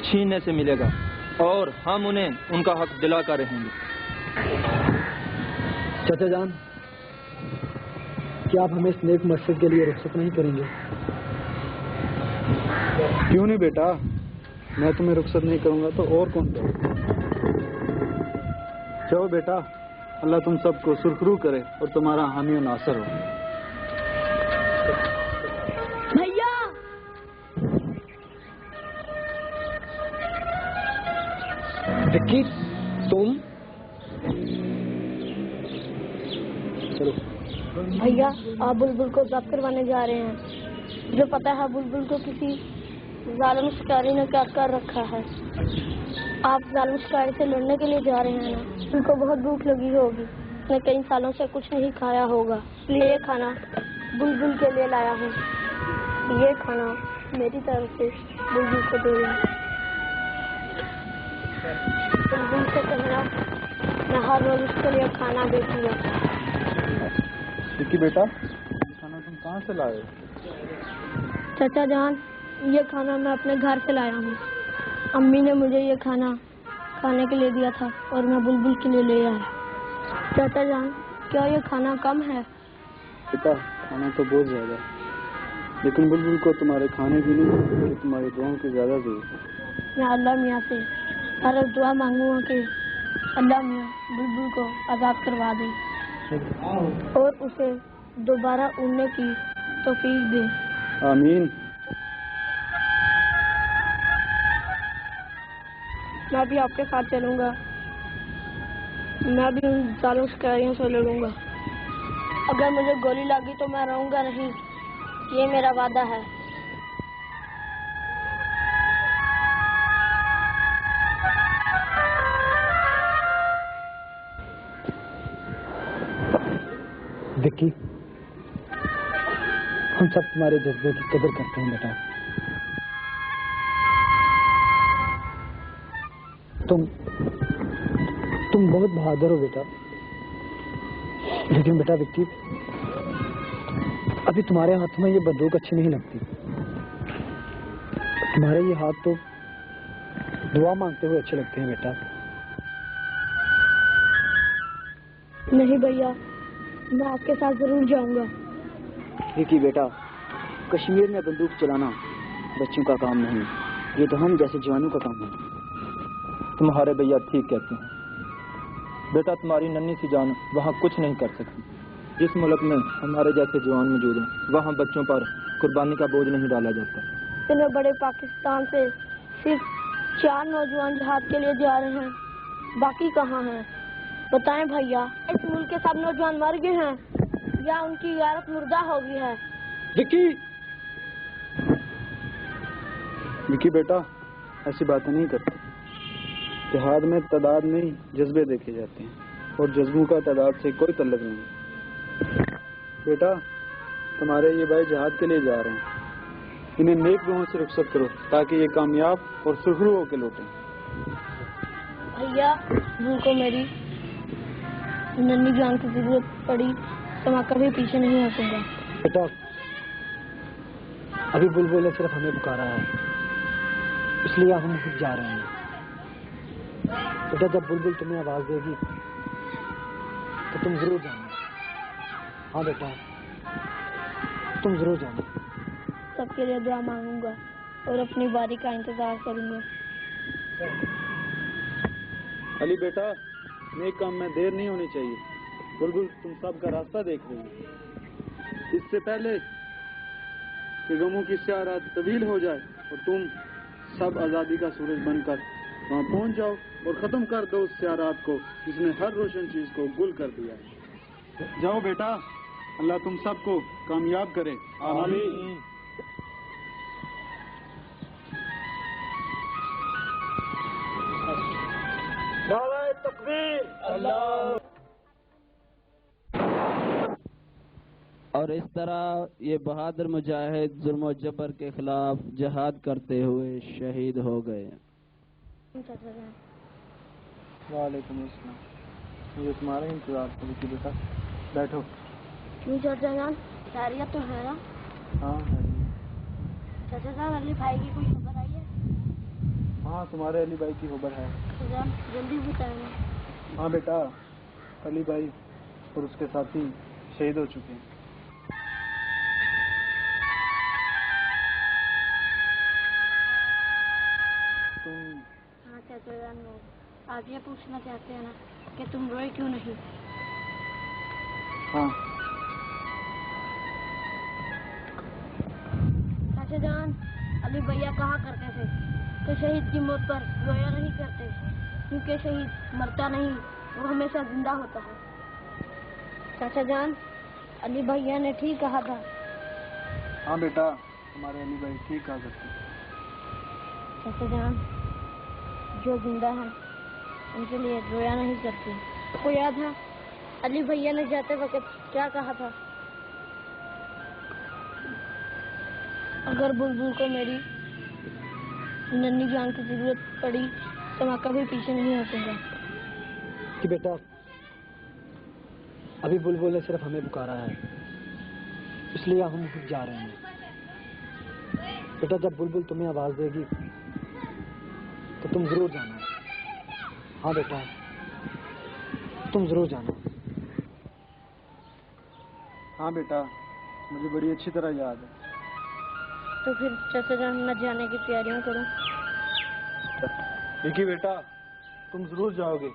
چھیننے سے ملے گا اور ہم انہیں ان کا حق دلا کر رہیں گے۔ چچا جان، کیا آپ ہمیں اس نیک مقصد کے لیے رخصت نہیں کریں گے؟ کیوں نہیں بیٹا، میں تمہیں رخصت نہیں کروں گا تو اور کون کرے گا؟ چلو بیٹا، اللہ تم سب کو سرخرو کرے اور تمہارا حامی و ناصر ہو۔ بھیا وکی، تم چلو بھیا، آپ بلبل کو ضبط کروانے جا رہے ہیں۔ جو پتہ ہے بلبل کو کسی ظالم شکاری نے کیا کر رکھا ہے۔ آپ ظالم شکاری سے لڑنے کے لیے جا رہے ہیں نا؟ ان کو بہت بھوک لگی ہوگی، اس نے کئی سالوں سے کچھ نہیں کھایا ہوگا، اس لیے یہ کھانا بلبل کے لیے لایا ہوں۔ یہ کھانا میری طرف سے بلبل کو دے دیں۔ بلبل سے کہنا میں ہر روز اس کے لیے کھانا بیچوں گا۔ وکی بیٹا، یہ کھانا تم کہاں سے لائے؟ چچا جان، یہ کھانا میں اپنے گھر سے لایا ہوں۔ امی نے مجھے یہ کھانا کھانے کے لیے دیا تھا اور میں بلبل کے لیے لے آیا۔ چچا جان، کیا یہ کھانا کم ہے؟ بیٹا، کھانا تو بہت زیادہ ہے، لیکن بلبل کو تمہارے کھانے کی نہیں بلکہ تمہاری دعاؤں کی زیادہ ضرورت ہے۔ میں اللہ میاں سے ہر روز دعا مانگوں گا کہ اللہ میاں بلبل کو آزاد کروا دے اور اسے دوبارہ اڑنے کی توفیق دے۔ آمین۔ میں بھی آپ کے ساتھ چلوں گا، میں بھی ان ظالم شکاریوں سے لڑوں گا۔ اگر مجھے گولی لگی تو میں رہوں گا نہیں، یہ میرا وعدہ ہے۔ وکی، ہم سب تمہارے جذبے کی قدر کرتے ہیں بیٹا۔ تم بہت بہادر ہو بیٹا، لیکن بیٹا وکی، ابھی تمہارے ہاتھ میں یہ بندوق اچھی نہیں لگتی۔ تمہارے یہ ہاتھ تو دعا مانگتے ہوئے اچھے لگتے ہیں بیٹا۔ نہیں بھیا، میں آپ کے ساتھ ضرور جاؤں گا۔ وکی بیٹا، کشمیر میں بندوق چلانا بچوں کا کام نہیں، یہ تو ہم جیسے جوانوں کا کام ہے۔ تمہارے بھیا ٹھیک کہتے ہیں بیٹا، تمہاری ننھی سی جان وہاں کچھ نہیں کر سکتی۔ جس ملک میں ہمارے جیسے جوان موجود ہیں وہاں بچوں پر قربانی کا بوجھ نہیں ڈالا جاتا۔ اتنے بڑے پاکستان سے صرف 4 نوجوان جہاد کے لیے جا رہے ہیں، باقی کہاں ہیں؟ بتائیں بھیا، اس ملک کے سب نوجوان مر گئے ہیں یا ان کی غیرت مردہ ہو گئی ہے؟ وکی بیٹا، ایسی باتیں نہیں کرتے۔ جہاد میں تعداد نہیں جذبے دیکھے جاتے ہیں اور جذبوں کا تعداد سے کوئی تعلق نہیں۔ بیٹا، تمہارے یہ بھائی جہاد کے لیے جا رہے ہیں، انہیں نیک لوگوں سے رخصت کرو تاکہ یہ کامیاب اور سرخرو ہو کے لوٹیں۔ بھیا، ان کو میری ننھی جان کی ضرورت پڑی تو میں کبھی پیچھے نہیں ہٹوں گا۔ بیٹا، ابھی بلبل نے صرف ہمیں پکارا ہے، اس لیے ہم خود جا رہے ہیں۔ بیٹا، جب بلبل تمہیں آواز دے گی تو تم ضرور جانا۔ ہاں بیٹا، تم ضرور جانا۔ سب کے لیے دعا مانگوں گا اور اپنی باری کا انتظار کروں گا۔ علی بیٹا، نیک کام میں دیر نہیں ہونی چاہیے۔ بلبل تم سب کا راستہ دیکھ رہی ہے، اس سے پہلے کہ غموں کی سیاہ رات طویل ہو جائے اور تم سب آزادی کا سورج بن کر وہاں پہنچ جاؤ اور ختم کر دو اس سیاہ رات کو جس نے ہر روشن چیز کو گل کر دیا ہے۔ جاؤ بیٹا، اللہ تم سب کو کامیاب کرے۔ آمین۔ نعرہ تکبیر! اللہ! اور اس طرح یہ بہادر مجاہد ظلم و جبر کے خلاف جہاد کرتے ہوئے شہید ہو گئے۔ وعلیکم السلام۔ مجھے تمہارا انتظار تھا وکی بیٹا، بیٹھو۔ کیوں چچا جان، خیریت تو ہے نا؟ ہاں چچا جان، علی بھائی کی کوئی خبر آئی ہے؟ ہاں ہاں تمہارے علی بھائی کی خبر ہے؟ جان جلدی بتائیں. ہاں بیٹا، علی بھائی اور اس کے ساتھی شہید ہو چکے ہیں. تم ہاں چاچا جان، آپ یہ پوچھنا چاہتے ہیں نا کہ تم روئے کیوں نہیں؟ ہاں چاچا جان، علی بھیا کہا کرتے تھے کہ شہید کی موت پر رویا نہیں کرتے، کیونکہ شہید مرتا نہیں، وہ ہمیشہ زندہ ہوتا ہے. چاچا جان، علی بھیا نے ٹھیک کہا تھا. ہاں بیٹا، ہمارے علی بھائی ٹھیک کہا کرتے ہیں. چاچا جان، جو زندہ ہیں ان کے لیے رویا نہیں کرتی. کو یاد ہے علی بھیا نے جاتے وقت کیا کہا تھا؟ اگر بلبل کو میری ننھی جان کی ضرورت پڑی تو میں کبھی پیچھے نہیں ہٹوں گا. کہ بیٹا ابھی بلبل نے صرف ہمیں پکارا ہے، اس لیے ہم خود جا رہے ہیں. بیٹا جب بلبل تمہیں آواز دے گی تو تم ضرور جانا. ہاں بیٹا تم ضرور جانا. ہاں بیٹا، مجھے بڑی اچھی طرح یاد ہے. تو پھر چاچا جان میں جانے کی تیاریاں کروں. دیکھیے بیٹا، تم ضرور جاؤ گے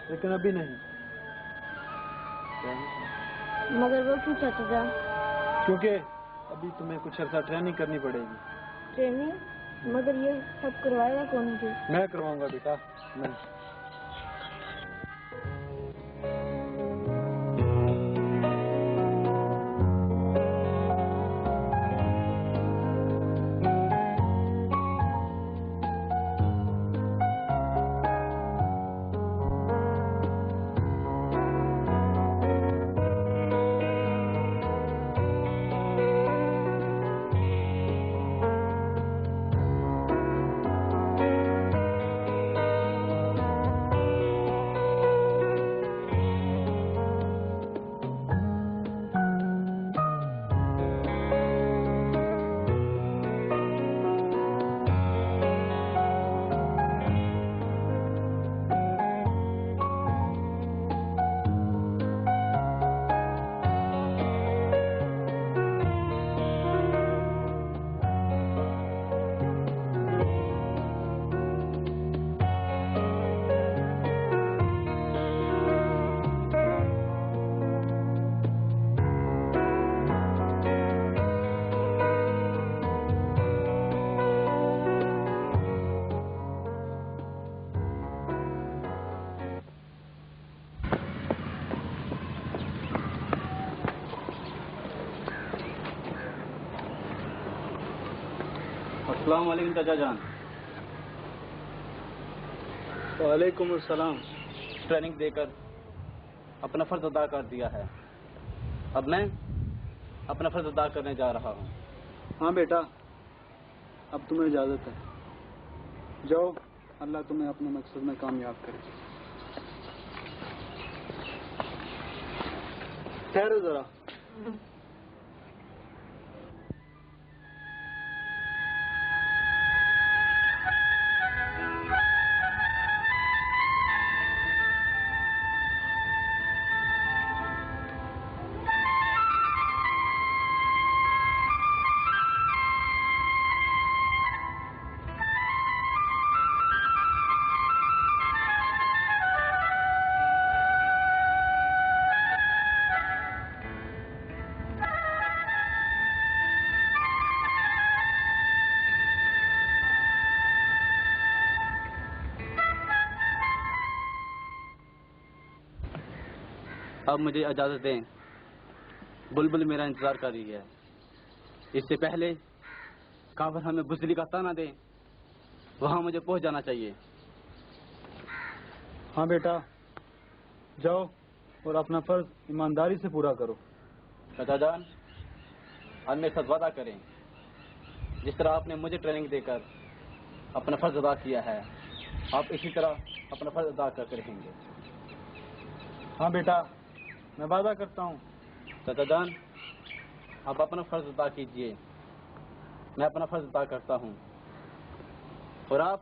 لیکن ابھی نہیں. مگر وہ کیوں چاچا جان؟ کیونکہ ابھی تمہیں کچھ عرصہ ٹریننگ کرنی پڑے گی. ٹریننگ؟ مگر یہ سب کروائے گا کون مجھے؟ میں کرواؤں گا بیٹا، میں. السلام علیکم چاچا جان. وعلیکم السلام. ٹریننگ دے کر اپنا فرض ادا کر دیا ہے، اب میں اپنا فرض ادا کرنے جا رہا ہوں. ہاں بیٹا، اب تمہیں اجازت ہے. جاؤ، اللہ تمہیں اپنے مقصد میں کامیاب کرے. ٹھہرو ذرا. اب مجھے اجازت دیں، بلبل میرا انتظار کر رہی ہے. اس سے پہلے کافر ہمیں بزدلی کا تانا دے، وہاں مجھے پہنچ جانا چاہیے. ہاں بیٹا، جاؤ اور اپنا فرض ایمانداری سے پورا کرو. چچا جان، ہم میرے ساتھ وعدہ کریں، جس طرح آپ نے مجھے ٹریننگ دے کر اپنا فرض ادا کیا ہے، آپ اسی طرح اپنا فرض ادا کر کے رہیں گے. ہاں بیٹا، میں وعدہ کرتا ہوں. چچا جان، آپ اپنا فرض ادا کیجئے، میں اپنا فرض ادا کرتا ہوں، اور آپ